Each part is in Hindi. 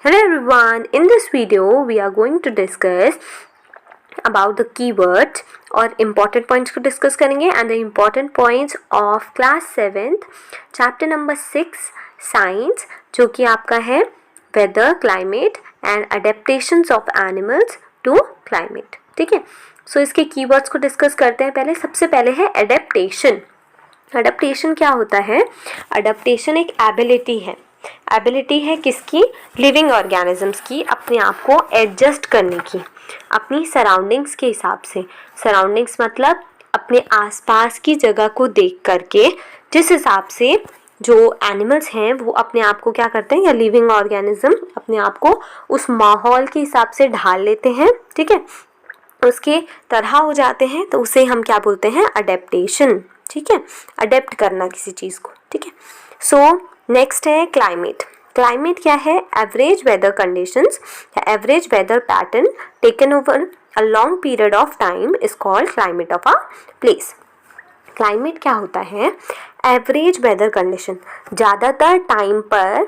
Hello everyone, in this video we are going to discuss about the keywords और important points को discuss करेंगे and the important points of class 7th chapter number 6 science जो कि आपका है weather, climate and adaptations of animals to climate. ठीक है, so इसके keywords को discuss करते हैं. पहले सबसे पहले है adaptation. अडेप्टेशन क्या होता है? अडेप्टेशन एक एबिलिटी है. एबिलिटी है किसकी? लिविंग ऑर्गेनिजम्स की, अपने आप को एडजस्ट करने की अपनी सराउंडिंग्स के हिसाब से. सराउंडिंग्स मतलब अपने आसपास की जगह को देख करके जिस हिसाब से जो एनिमल्स हैं वो अपने आप को क्या करते हैं, या लिविंग ऑर्गेनिज्म अपने आप को उस माहौल के हिसाब से ढाल लेते हैं. ठीक है, उसके तरह हो जाते हैं, तो उसे हम क्या बोलते हैं? अडेप्टेशन. ठीक है, अडेप्ट करना किसी चीज़ को. ठीक है, सो नेक्स्ट है क्लाइमेट. क्लाइमेट क्या है? एवरेज वेदर कंडीशंस या average weather pattern taken over a long period of time is called climate of a place. Climate क्या होता है? एवरेज वेदर कंडीशन, ज़्यादातर टाइम पर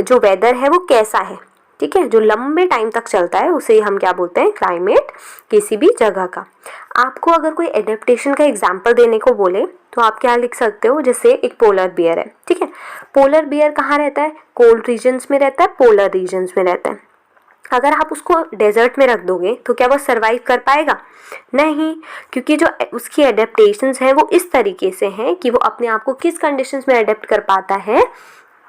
जो वेदर है वो कैसा है. ठीक है, जो लंबे टाइम तक चलता है उसे हम क्या बोलते हैं? क्लाइमेट किसी भी जगह का. आपको अगर कोई एडेप्टेशन का एग्जाम्पल देने को बोले तो आप क्या लिख सकते हो? जैसे एक पोलर बियर है. ठीक है, पोलर बियर कहाँ रहता है? कोल्ड रीजन्स में रहता है, पोलर रीजन्स में रहता है. अगर आप उसको डेजर्ट में रख दोगे तो क्या वो सर्वाइव कर पाएगा? नहीं, क्योंकि जो उसकी एडेप्टेशंस हैं वो इस तरीके से हैं कि वो अपने आप को किस कंडीशंस में अडेप्ट कर पाता है?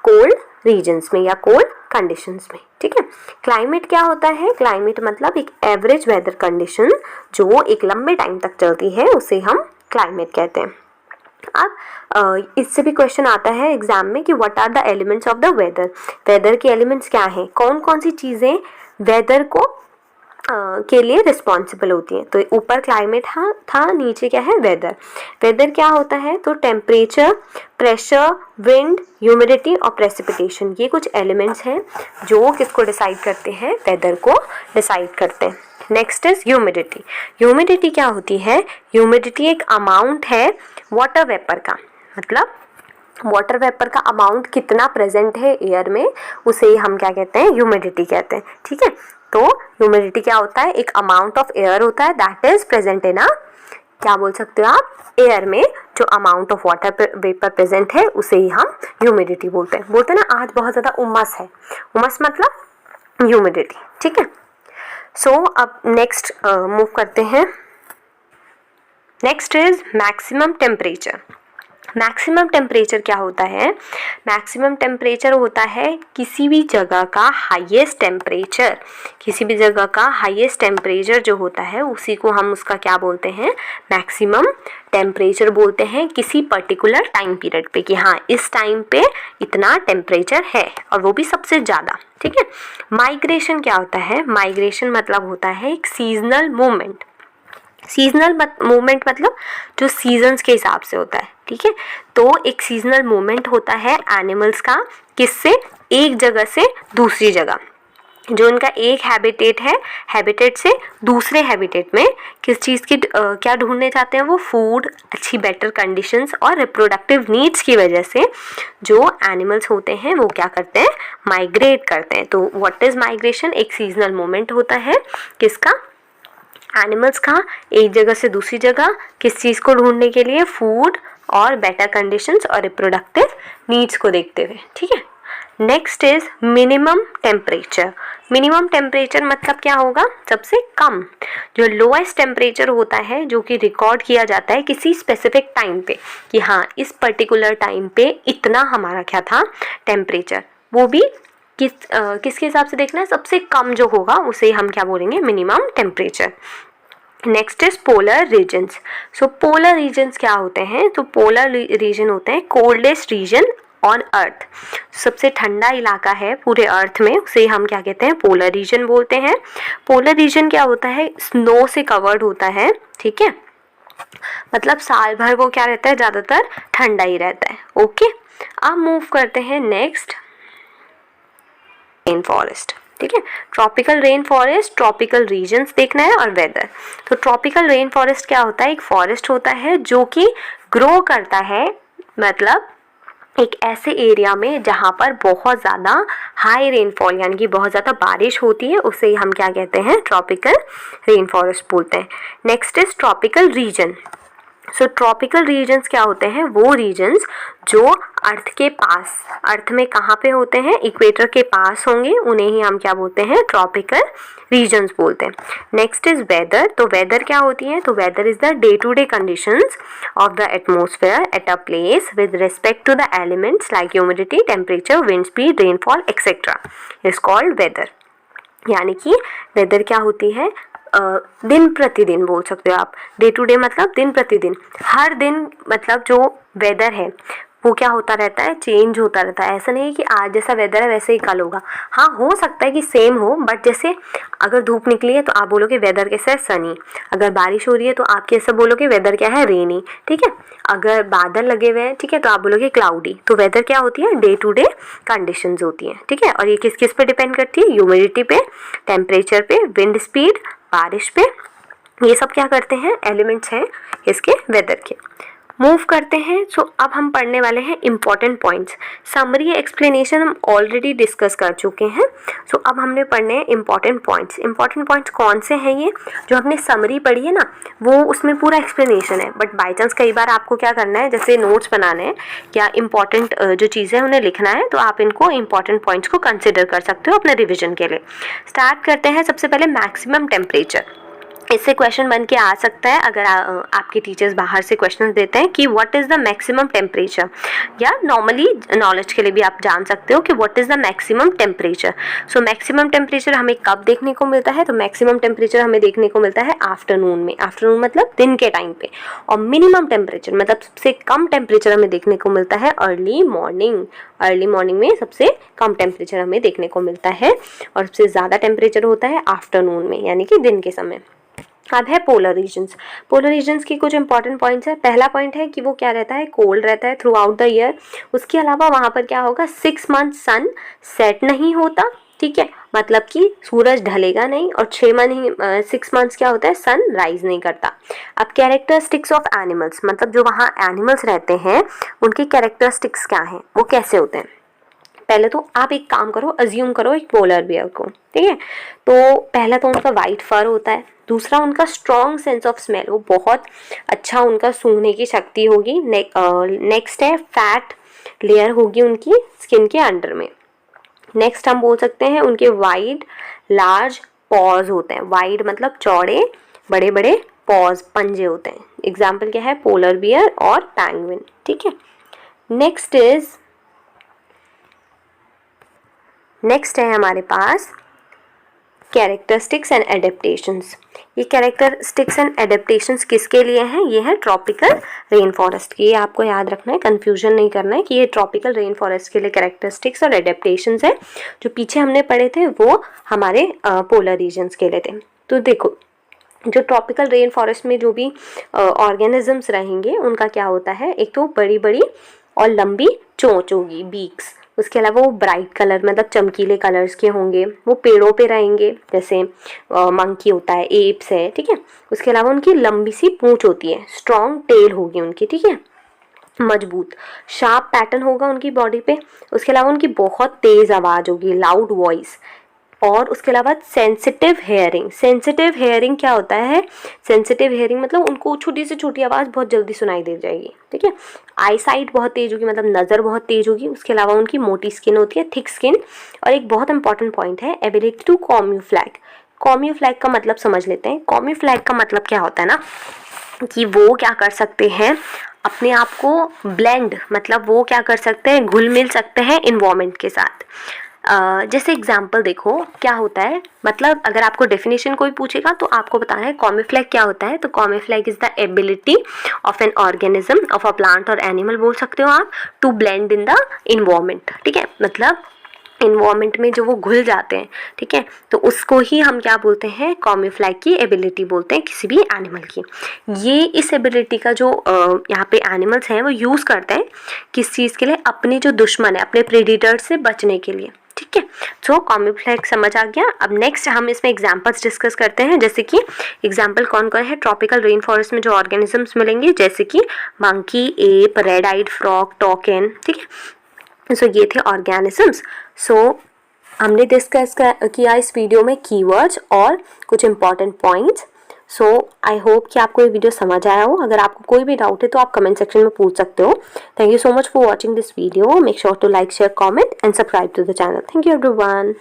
कोल्ड रीजन्स में या कोल्ड कंडीशंस में. ठीक है, क्लाइमेट क्या होता है? क्लाइमेट मतलब एक एवरेज वेदर कंडीशन जो एक लंबे टाइम तक चलती है, उसे हम क्लाइमेट कहते हैं. अब इससे भी क्वेश्चन आता है एग्जाम में कि what are the elements of the weather. Weather के एलिमेंट्स क्या हैं? कौन कौन सी चीज़ें वेदर को के लिए रिस्पॉन्सिबल होती हैं. तो ऊपर क्लाइमेट था, नीचे क्या है? वेदर. वेदर क्या होता है? तो टेम्परेचर, प्रेशर, विंड, ह्यूमिडिटी और प्रेसिपिटेशन, ये कुछ एलिमेंट्स हैं जो किसको डिसाइड करते हैं? वेदर को डिसाइड करते हैं. Next is humidity. ह्यूमिडिटी क्या होती है? ह्यूमिडिटी एक अमाउंट है वाटर वेपर का, मतलब वाटर वेपर का अमाउंट कितना प्रेजेंट है एयर में, उसे हम क्या कहते हैं? ह्यूमिडिटी कहते हैं. ठीक है, तो ह्यूमिडिटी क्या होता है? एक अमाउंट ऑफ एयर होता है दैट इज प्रेजेंट इन क्या बोल सकते हो आप? एयर में जो amount of water vapour present है उसे ही हम ह्यूमिडिटी बोलते हैं. बोलते हैं ना आज बहुत ज़्यादा उमस है, उमस मतलब ह्यूमिडिटी. ठीक है, सो अब नेक्स्ट मूव करते हैं. Next is maximum temperature. Maximum temperature क्या होता है? मैक्सिमम टेम्परेचर होता है किसी भी जगह का हाईएस्ट टेम्परेचर. किसी भी जगह का हाईएस्ट टेम्परेचर जो होता है उसी को हम उसका क्या बोलते हैं? मैक्सिमम टेम्परेचर बोलते हैं किसी पर्टिकुलर टाइम पीरियड पे, कि हाँ इस टाइम पे इतना टेम्परेचर है और वो भी सबसे ज़्यादा. ठीक है, माइग्रेशन क्या होता है? माइग्रेशन मतलब होता है एक सीजनल मूवमेंट. सीजनल मूवमेंट मतलब जो सीजन्स के हिसाब से होता है. ठीक है, तो एक सीजनल मूवमेंट होता है एनिमल्स का, किससे? एक जगह से दूसरी जगह. जो उनका एक हैबिटेट है, हैबिटेट से दूसरे हैबिटेट में किस चीज़ की क्या ढूंढने जाते हैं? वो फूड, अच्छी बेटर कंडीशंस और रिप्रोडक्टिव नीड्स की वजह से जो एनिमल्स होते हैं वो क्या करते हैं? माइग्रेट करते हैं. तो व्हाट इज़ माइग्रेशन? एक सीजनल मूवमेंट होता है किसका? एनिमल्स का, एक जगह से दूसरी जगह किस चीज़ को ढूंढने के लिए? फूड और बेटर कंडीशंस और रिप्रोडक्टिव नीड्स को देखते हुए. ठीक है, next is minimum temperature. Minimum temperature मतलब क्या होगा? सबसे कम, जो लोएस्ट टेम्परेचर होता है जो कि रिकॉर्ड किया जाता है किसी स्पेसिफिक टाइम पे, कि हाँ इस पर्टिकुलर टाइम पे इतना हमारा क्या था? टेम्परेचर. वो भी किसके हिसाब से देखना है? सबसे कम जो होगा उसे हम क्या बोलेंगे? Minimum temperature. Next is polar regions. So polar regions क्या होते हैं? तो पोलर रीजन होते हैं कोल्डेस्ट रीजन ऑन अर्थ. सबसे ठंडा इलाका है पूरे अर्थ में, उसे हम क्या कहते हैं? पोलर रीजन बोलते हैं. पोलर रीजन क्या होता है? स्नो से कवर्ड होता है. ठीक है, मतलब साल भर वो क्या रहता है? ज़्यादातर ठंडा ही रहता है. ओके, अब मूव करते हैं नेक्स्ट, रेन फॉरेस्ट. ठीक है, tropical rain forest, tropical regions देखना है और वेदर. तो ट्रॉपिकल रेन फॉरेस्ट क्या होता है? एक फॉरेस्ट होता है जो कि ग्रो करता है, मतलब एक ऐसे एरिया में जहाँ पर बहुत ज़्यादा हाई रेनफॉल यानी कि बहुत ज़्यादा बारिश होती है, उसे हम क्या कहते हैं, ट्रॉपिकल रेन फॉरेस्ट बोलते हैं। Next is tropical region. So tropical regions क्या होते हैं, वो रीजन्स जो अर्थ के पास, अर्थ में कहाँ पे होते हैं, इक्वेटर के पास होंगे, उन्हें ही हम क्या बोलते हैं, ट्रॉपिकल रीजन्स बोलते हैं। Next is weather. तो वेदर क्या होती है, तो weather is the day to day conditions of the atmosphere at a place with respect to the elements like humidity, temperature, wind speed, rainfall etcetera is called weather. यानी कि वेदर क्या होती है, दिन प्रतिदिन बोल सकते हो आप। डे टू डे मतलब दिन प्रतिदिन, हर दिन मतलब जो वेदर है वो क्या होता रहता है, चेंज होता रहता है। ऐसा नहीं है कि आज जैसा वेदर है वैसे ही कल होगा। हाँ, हो सकता है कि सेम हो, बट जैसे अगर धूप निकली है तो आप बोलोगे वेदर कैसा है, सनी। अगर बारिश हो रही है तो आप कैसे बोलोगे, वेदर क्या है, रेनी। ठीक है, अगर बादल लगे हुए हैं, ठीक है, तो आप बोलोगे क्लाउडी। तो वेदर क्या होती है, डे टू डे कंडीशंस होती हैं। ठीक है, और ये किस किस पे डिपेंड करती है, ह्यूमिडिटी पे, टेम्परेचर पे, विंड स्पीड, बारिश पे। ये सब क्या करते हैं, एलिमेंट्स हैं इसके वेदर के। मूव करते हैं। सो अब हम पढ़ने वाले हैं इंपॉर्टेंट पॉइंट्स। समरी एक्सप्लेनेशन हम ऑलरेडी डिस्कस कर चुके हैं। सो अब हमने पढ़ने हैं इंपॉर्टेंट पॉइंट्स। इंपॉर्टेंट पॉइंट्स कौन से हैं, ये जो हमने समरी पढ़ी है ना, वो उसमें पूरा एक्सप्लेनेशन है। बट बाई चांस कई बार आपको क्या करना है, जैसे नोट्स बनाने हैं या इंपॉर्टेंट जो चीज़ें हैं उन्हें लिखना है, तो आप इनको इंपॉर्टेंट पॉइंट्स को कंसिडर कर सकते हो अपने रिविजन के लिए। स्टार्ट करते हैं। सबसे पहले मैक्सिमम टेम्परेचर, इससे क्वेश्चन बन के आ सकता है अगर आपके टीचर्स बाहर से क्वेश्चन देते हैं कि what is the maximum temperature, या नॉर्मली नॉलेज के लिए भी आप जान सकते हो कि what is the maximum temperature. So maximum temperature हमें कब देखने को मिलता है, तो मैक्सिमम टेम्परेचर हमें देखने को मिलता है आफ्टरनून में। आफ्टरनून मतलब दिन के टाइम पे। और मिनिमम टेम्परेचर मतलब सबसे कम टेम्परेचर हमें देखने को मिलता है अर्ली मॉर्निंग। अर्ली मॉर्निंग में सबसे कम टेम्परेचर हमें देखने को मिलता है, और सबसे ज़्यादा टेम्परेचर होता है आफ्टरनून में, यानी कि दिन के समय। अब है पोलर रीजन्स। पोलर रीजन्स की कुछ इंपॉर्टेंट पॉइंट्स है। पहला पॉइंट है कि वो क्या रहता है, कोल्ड रहता है थ्रू आउट द ईयर। उसके अलावा वहाँ पर क्या होगा, 6 मंथ सन सेट नहीं होता। ठीक है, मतलब कि सूरज ढलेगा नहीं। और 6 मंथ्स क्या होता है, सन राइज नहीं करता। अब कैरेक्टरिस्टिक्स ऑफ एनिमल्स, मतलब जो वहाँ एनिमल्स रहते हैं उनकी कैरेक्टरिस्टिक्स क्या हैं, वो कैसे होते हैं। पहले तो आप एक काम करो, अज्यूम करो एक पोलर बियर को। ठीक है, तो पहला तो उनका वाइट फर होता है। दूसरा उनका स्ट्रॉन्ग सेंस ऑफ स्मेल, वो बहुत अच्छा उनका सूंघने की शक्ति होगी। नेक्स्ट है फैट लेयर होगी उनकी स्किन के अंडर में। नेक्स्ट हम बोल सकते हैं उनके वाइड लार्ज पॉज होते हैं। वाइड मतलब चौड़े बड़े बड़े पॉज, पंजे होते हैं। एग्जाम्पल क्या है, पोलर बियर और पैंगुइन। ठीक है, नेक्स्ट है हमारे पास कैरेक्टरिस्टिक्स एंड एडेप्टेशंस। ये कैरेक्टरिस्टिक्स एंड एडेप्टेशंस किसके लिए हैं, ये है ट्रॉपिकल रेन फॉरेस्ट की। ये आपको याद रखना है, कंफ्यूजन नहीं करना है कि ये ट्रॉपिकल रेन फॉरेस्ट के लिए कैरेक्टरिस्टिक्स और एडेप्टेशंस है। जो पीछे हमने पढ़े थे वो हमारे पोलर रीजन्स के लिए थे। तो देखो, जो ट्रॉपिकल रेन फॉरेस्ट में जो भी ऑर्गेनिजम्स रहेंगे उनका क्या होता है, एक तो बड़ी बड़ी और लंबी चोंच होगी, बीक्स। उसके अलावा वो ब्राइट कलर मतलब चमकीले कलर्स के होंगे। वो पेड़ों पे रहेंगे, जैसे मंकी होता है, एप्स है। ठीक है, उसके अलावा उनकी लंबी सी पूंछ होती है, स्ट्रॉन्ग टेल होगी उनकी। ठीक है, मजबूत शार्प पैटर्न होगा उनकी बॉडी पे। उसके अलावा उनकी बहुत तेज़ आवाज़ होगी, लाउड वॉइस। और उसके अलावा सेंसिटिव हेयरिंग। सेंसिटिव हेयरिंग क्या होता है, सेंसिटिव हेयरिंग मतलब उनको छोटी से छोटी आवाज़ बहुत जल्दी सुनाई दे जाएगी। ठीक है, आई साइट बहुत तेज होगी, मतलब नज़र बहुत तेज होगी। उसके अलावा उनकी मोटी स्किन होती है, थिक स्किन। और एक बहुत इंपॉर्टेंट पॉइंट है, एबिलिटी टू कॉम्यूफ्लैग। कॉम्यूफ्लैग का मतलब समझ लेते हैं। कॉम्यूफ्लैग का मतलब क्या होता है ना, कि वो क्या कर सकते हैं, अपने आप को ब्लेंड, मतलब वो क्या कर सकते हैं, घुल मिल सकते हैं इन्वायरमेंट के साथ। जैसे एग्जाम्पल देखो क्या होता है, मतलब अगर आपको डेफिनेशन कोई पूछेगा तो आपको बताना है कॉम्यूफ्लैग क्या होता है। तो camouflage is the ability of an organism, of a plant और एनिमल बोल सकते हो आप, to blend in the environment. ठीक है, मतलब इन्वायरमेंट में जो वो घुल जाते हैं। ठीक है, तो उसको ही हम क्या बोलते हैं, कॉम्यूफ्लैग की एबिलिटी बोलते हैं किसी भी एनिमल की। ये इस एबिलिटी का जो यहाँ पे एनिमल्स हैं वो यूज़ करते हैं किस चीज़ के लिए, अपने जो दुश्मन है, अपने प्रेडिटर्स से बचने के लिए। ठीक है, सो कॉम्बिफ्लेक्स समझ आ गया। अब नेक्स्ट हम इसमें एग्जांपल्स डिस्कस करते हैं, जैसे कि एग्जांपल कौन कौन है ट्रॉपिकल रेन फॉरेस्ट में जो ऑर्गेनिजम्स मिलेंगे, जैसे कि monkey, ape, red eyed frog, toucan. ठीक है, सो ये थे ऑर्गेनिजम्स। सो हमने डिस्कस किया इस वीडियो में कीवर्ड्स और कुछ important points. So I hope कि आपको ये वीडियो समझ आया हो। अगर आपको कोई भी डाउट है तो आप कमेंट सेक्शन में पूछ सकते हो। Thank you so much for watching this video. Make sure to like, share, comment and subscribe to the channel. Thank you everyone.